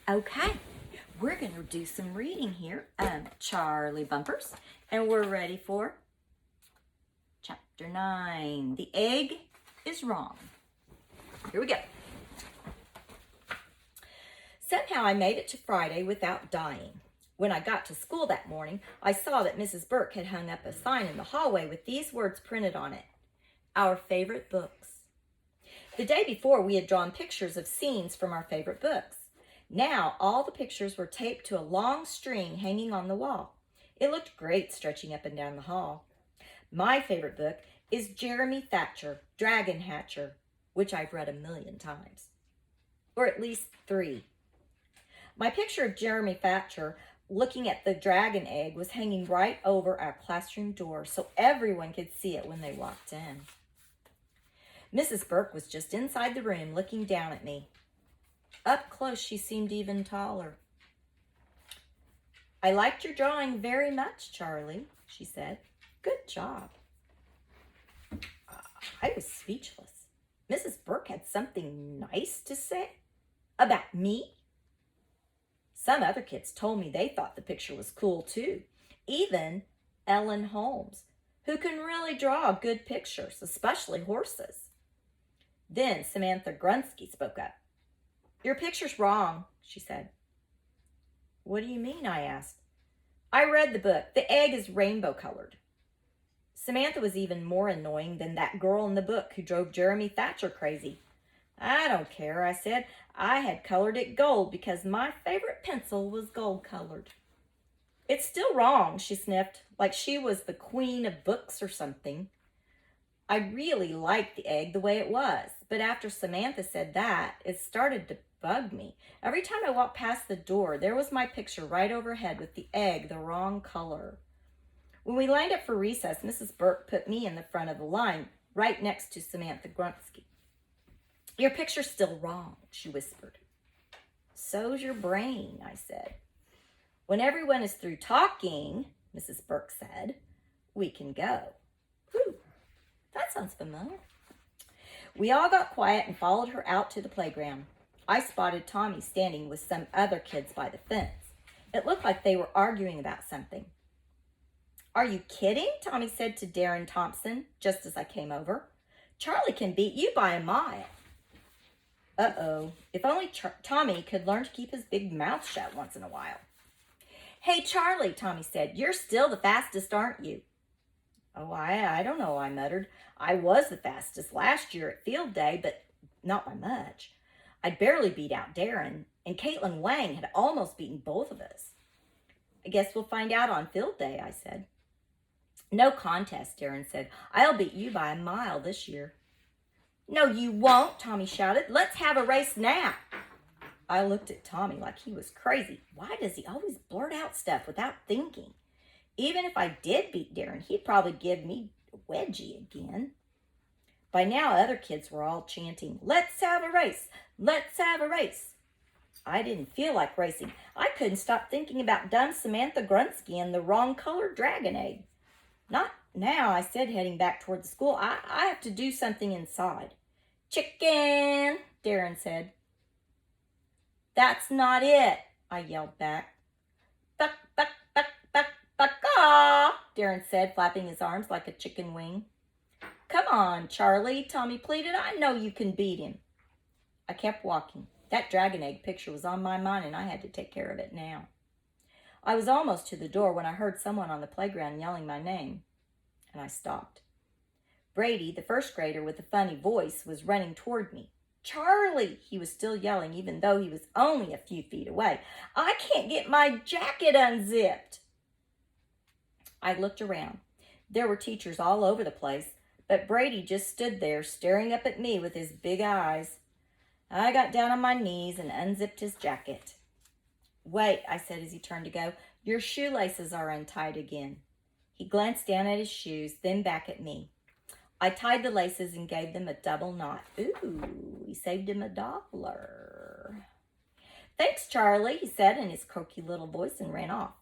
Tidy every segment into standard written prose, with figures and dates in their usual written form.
Okay, we're going to do some reading here, Charlie Bumpers, and we're ready for Chapter 9. The egg is wrong. Here we go. Somehow I made it to Friday without dying. When I got to school that morning, I saw that Mrs. Burke had hung up a sign in the hallway with these words printed on it: Our favorite books. The day before, we had drawn pictures of scenes from our favorite books. Now, all the pictures were taped to a long string hanging on the wall. It looked great stretching up and down the hall. My favorite book is Jeremy Thatcher, Dragon Hatcher, which I've read 1,000,000 times. Or at least 3. My picture of Jeremy Thatcher looking at the dragon egg was hanging right over our classroom door so everyone could see it when they walked in. Mrs. Burke was just inside the room looking down at me. Up close, she seemed even taller. I liked your drawing very much, Charlie, she said. Good job. I was speechless. Mrs. Burke had something nice to say about me. Some other kids told me they thought the picture was cool too. Even Ellen Holmes, who can really draw good pictures, especially horses. Then Samantha Grunsky spoke up. Your picture's wrong, she said. What do you mean? I asked. I read the book. The egg is rainbow colored. Samantha was even more annoying than that girl in the book who drove Jeremy Thatcher crazy. I don't care, I said. I had colored it gold because my favorite pencil was gold colored. It's still wrong, she sniffed, like she was the queen of books or something. I really liked the egg the way it was, but after Samantha said that, it started to bug me. Every time I walked past the door, there was my picture right overhead with the egg the wrong color. When we lined up for recess, Mrs. Burke put me in the front of the line, right next to Samantha Grunsky. Your picture's still wrong, she whispered. So's your brain, I said. When everyone is through talking, Mrs. Burke said, we can go. Whew, that sounds familiar. We all got quiet and followed her out to the playground. I spotted Tommy standing with some other kids by the fence. It looked like they were arguing about something. Are you kidding? Tommy said to Darren Thompson just as I came over. Charlie can beat you by a mile. Uh-oh, if only Tommy could learn to keep his big mouth shut once in a while. Hey, Charlie, Tommy said, you're still the fastest, aren't you? Oh, I don't know, I muttered. I was the fastest last year at field day, but not by much. I'd barely beat out Darren, and Caitlin Wang had almost beaten both of us. I guess we'll find out on field day, I said. No contest, Darren said. I'll beat you by a mile this year. No, you won't, Tommy shouted. Let's have a race now. I looked at Tommy like he was crazy. Why does he always blurt out stuff without thinking? Even if I did beat Darren, he'd probably give me a wedgie again. By now, other kids were all chanting, let's have a race, let's have a race. I didn't feel like racing. I couldn't stop thinking about dumb Samantha Grunsky and the wrong colored dragon egg. Not now, I said, heading back toward the school. I have to do something inside. Chicken, Darren said. That's not it, I yelled back. Buck, buck, buck, buck, buck, ah, Darren said, flapping his arms like a chicken wing. Come on, Charlie, Tommy pleaded. I know you can beat him. I kept walking. That dragon egg picture was on my mind, and I had to take care of it now. I was almost to the door when I heard someone on the playground yelling my name, and I stopped. Brady, the first grader with the funny voice, was running toward me. Charlie, he was still yelling, even though he was only a few feet away. I can't get my jacket unzipped. I looked around. There were teachers all over the place, but Brady just stood there staring up at me with his big eyes. I got down on my knees and unzipped his jacket. Wait, I said as he turned to go. Your shoelaces are untied again. He glanced down at his shoes, then back at me. I tied the laces and gave them a double knot. Ooh, he saved him $1. Thanks, Charlie, he said in his croaky little voice and ran off.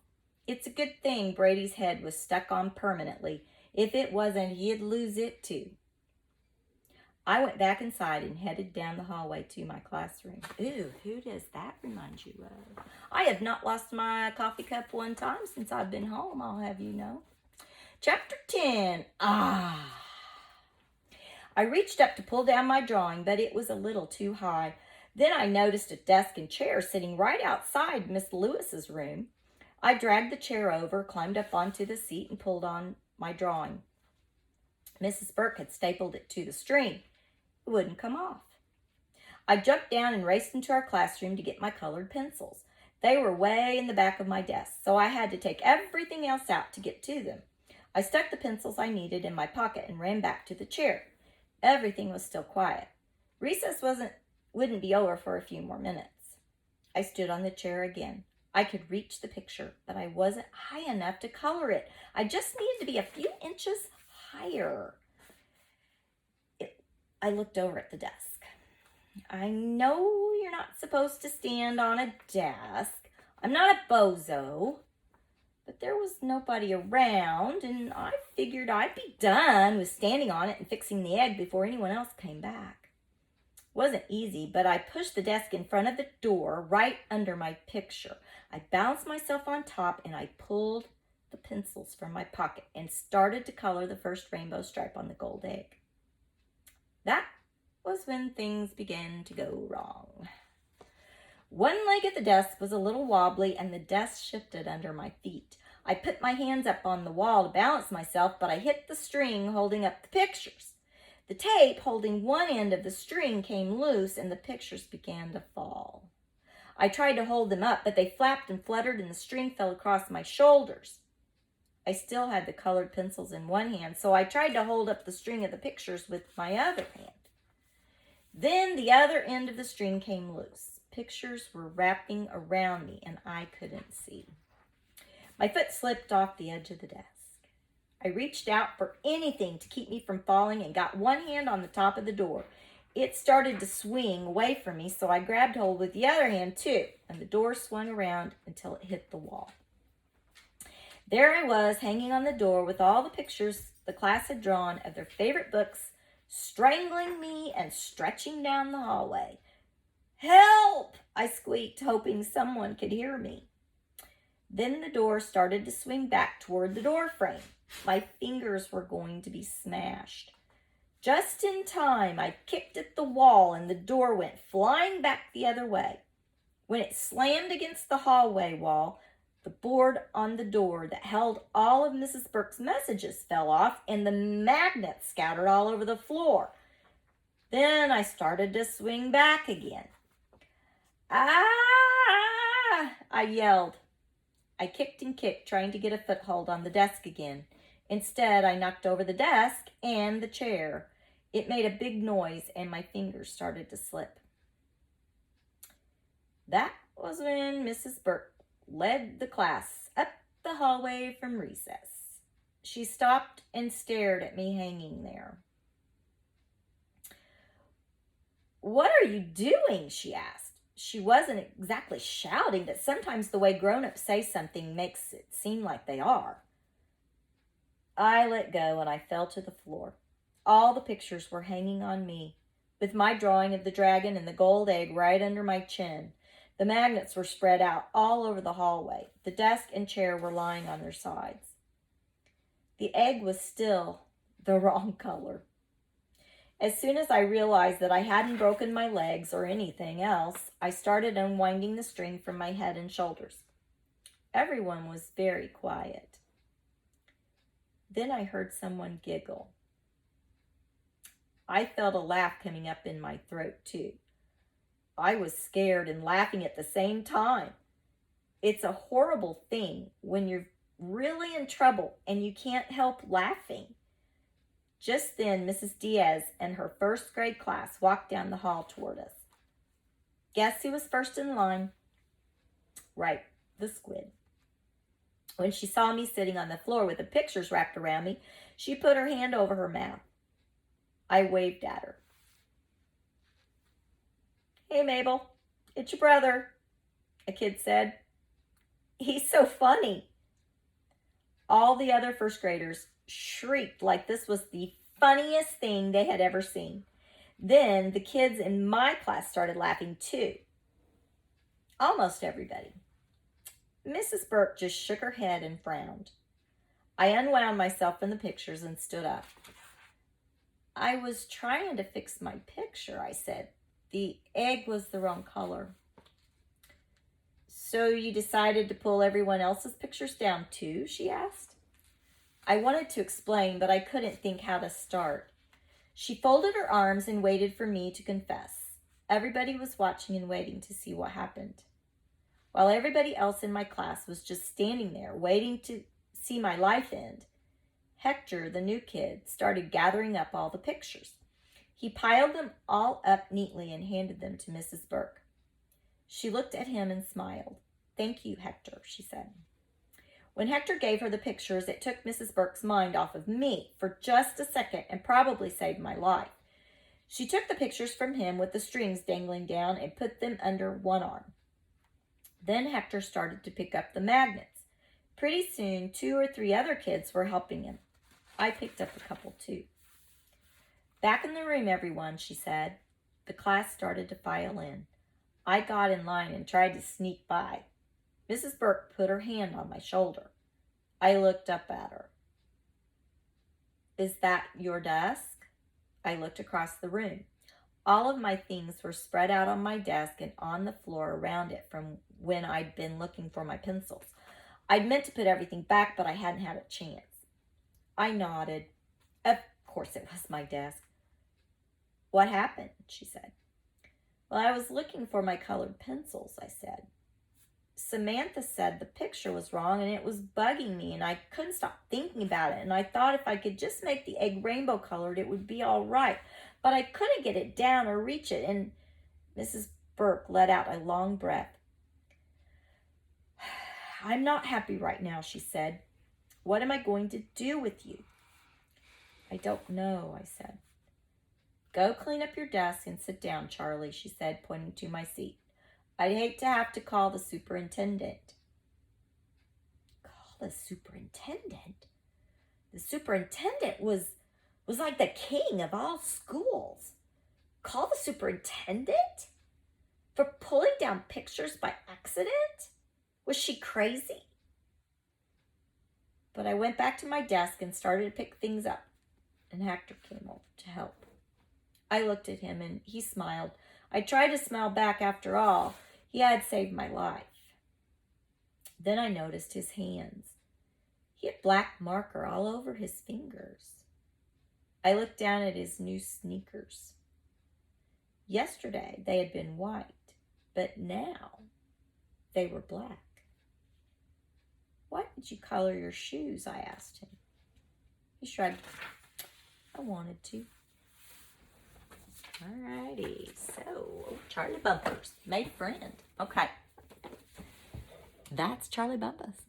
It's a good thing Brady's head was stuck on permanently. If it wasn't, he'd lose it too. I went back inside and headed down the hallway to my classroom. Ooh, who does that remind you of? I have not lost my coffee cup one time since I've been home, I'll have you know. Chapter 10. I reached up to pull down my drawing, but it was a little too high. Then I noticed a desk and chair sitting right outside Miss Lewis's room. I dragged the chair over, climbed up onto the seat, and pulled on my drawing. Mrs. Burke had stapled it to the string. It wouldn't come off. I jumped down and raced into our classroom to get my colored pencils. They were way in the back of my desk, so I had to take everything else out to get to them. I stuck the pencils I needed in my pocket and ran back to the chair. Everything was still quiet. Recess wouldn't be over for a few more minutes. I stood on the chair again. I could reach the picture, but I wasn't high enough to color it. I just needed to be a few inches higher. I looked over at the desk. I know you're not supposed to stand on a desk. I'm not a bozo. But there was nobody around, and I figured I'd be done with standing on it and fixing the egg before anyone else came back. It wasn't easy, but I pushed the desk in front of the door right under my picture. I balanced myself on top, and I pulled the pencils from my pocket and started to color the first rainbow stripe on the gold egg. That was when things began to go wrong. One leg of the desk was a little wobbly, and the desk shifted under my feet. I put my hands up on the wall to balance myself, but I hit the string holding up the pictures. The tape holding one end of the string came loose, and the pictures began to fall. I tried to hold them up, but they flapped and fluttered, and the string fell across my shoulders. I still had the colored pencils in one hand, so I tried to hold up the string of the pictures with my other hand. Then the other end of the string came loose. Pictures were wrapping around me, and I couldn't see. My foot slipped off the edge of the desk. I reached out for anything to keep me from falling and got one hand on the top of the door. It started to swing away from me, so I grabbed hold with the other hand too, and the door swung around until it hit the wall. There I was, hanging on the door with all the pictures the class had drawn of their favorite books, strangling me and stretching down the hallway. "Help!" I squeaked, hoping someone could hear me. Then the door started to swing back toward the door frame. My fingers were going to be smashed. Just in time, I kicked at the wall and the door went flying back the other way. When it slammed against the hallway wall, the board on the door that held all of Mrs. Burke's messages fell off and the magnets scattered all over the floor. Then I started to swing back again. "Ah!" I yelled. I kicked and kicked, trying to get a foothold on the desk again. Instead, I knocked over the desk and the chair. It made a big noise, and my fingers started to slip. That was when Mrs. Burke led the class up the hallway from recess. She stopped and stared at me hanging there. "What are you doing?" she asked. She wasn't exactly shouting, but sometimes the way grown-ups say something makes it seem like they are. I let go and I fell to the floor. All the pictures were hanging on me, with my drawing of the dragon and the gold egg right under my chin. The magnets were spread out all over the hallway. The desk and chair were lying on their sides. The egg was still the wrong color. As soon as I realized that I hadn't broken my legs or anything else, I started unwinding the string from my head and shoulders. Everyone was very quiet. Then I heard someone giggle. I felt a laugh coming up in my throat too. I was scared and laughing at the same time. It's a horrible thing when you're really in trouble and you can't help laughing. Just then, Mrs. Diaz and her first grade class walked down the hall toward us. Guess who was first in line? Right, the squid. When she saw me sitting on the floor with the pictures wrapped around me, she put her hand over her mouth. I waved at her. "Hey, Mabel, it's your brother," a kid said. "He's so funny." All the other first graders shrieked like this was the funniest thing they had ever seen. Then the kids in my class started laughing too. Almost everybody. Mrs. Burke just shook her head and frowned. I unwound myself from the pictures and stood up. I was trying to fix my picture, I said. The egg was the wrong color. So you decided to pull everyone else's pictures down too? She asked. I wanted to explain, but I couldn't think how to start. She folded her arms and waited for me to confess. Everybody was watching and waiting to see what happened. While everybody else in my class was just standing there waiting to see my life end, Hector, the new kid, started gathering up all the pictures. He piled them all up neatly and handed them to Mrs. Burke. She looked at him and smiled. "Thank you, Hector," she said. When Hector gave her the pictures, it took Mrs. Burke's mind off of me for just a second and probably saved my life. She took the pictures from him with the strings dangling down and put them under one arm. Then Hector started to pick up the magnets. Pretty soon, 2 or 3 other kids were helping him. I picked up a couple too. "Back in the room, everyone," she said. The class started to file in. I got in line and tried to sneak by. Mrs. Burke put her hand on my shoulder. I looked up at her. "Is that your desk?" I looked across the room. All of my things were spread out on my desk and on the floor around it from when I'd been looking for my pencils. I'd meant to put everything back, but I hadn't had a chance. I nodded. Of course it was my desk. "What happened?" she said. "Well, I was looking for my colored pencils," I said. "Samantha said the picture was wrong and it was bugging me and I couldn't stop thinking about it, and I thought if I could just make the egg rainbow colored it would be all right, but I couldn't get it down or reach it." And Mrs. Burke let out a long breath. "I'm not happy right now," she said. "What am I going to do with you?" "I don't know," I said. "Go clean up your desk and sit down, Charlie," she said, pointing to my seat. "I'd hate to have to call the superintendent." Call the superintendent? The superintendent was like the king of all schools. Call the superintendent? For pulling down pictures by accident? Was she crazy? But I went back to my desk and started to pick things up, and Hector came over to help. I looked at him and he smiled. I tried to smile back after all. He had saved my life. Then I noticed his hands. He had black marker all over his fingers. I looked down at his new sneakers. Yesterday they had been white, but now they were black. "Why did you color your shoes?" I asked him. He shrugged. "I wanted to." Alrighty, so Charlie Bumpus, made friend. Okay, that's Charlie Bumpus.